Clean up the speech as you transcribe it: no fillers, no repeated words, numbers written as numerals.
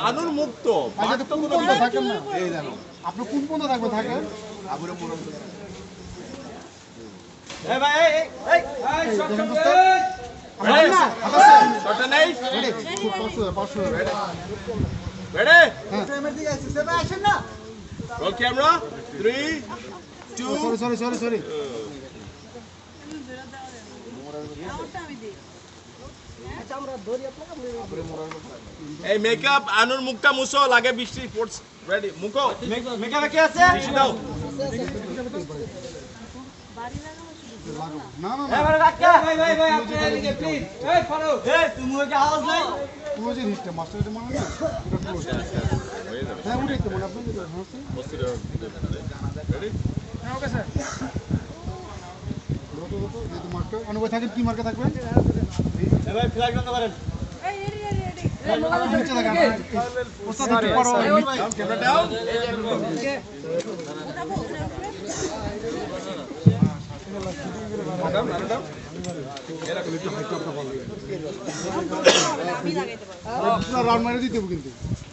আনুর মুক্ত আচ্ছা তো কোন পর্যন্ত থাকেন না এই জানো আপনি কোন পর্যন্ত থাকবে থাকেন আবুরে মরণ এই ভাই এই শট শটটা নেই রেডি 500 রেডি ফ্রেমের দিকে আসছে সেটা আসেন না রোল ক্যামেরা 3 2 সরি এই মেকআপ আনুর মুখটা মুছো লাগে বৃষ্টি পড়ছে রেডি মুখো মেকআপে কি আছে টিস্যু দাও না এবারে রাখা ভাই আপনি এদিকে প্লিজ এই ফারুক এই তুমি ওকে আওয়াজ নাই ক্লোজ হিস্টে মাস্টারের মনে না এটা ক্লোজ হ্যাঁ উঠে তো মনে আপনি রেডি হ্যাঁ ওকে স্যার যেহেতু মার্কা অনুভব থাকেন কি মার্কা থাকবে এই ভাই ফ্ল্যাগ বন্ধ করেন নিচে থাকেন ওস্তাদ একটু পারো camera down madam madam round মারে দিতে হবে কিন্তু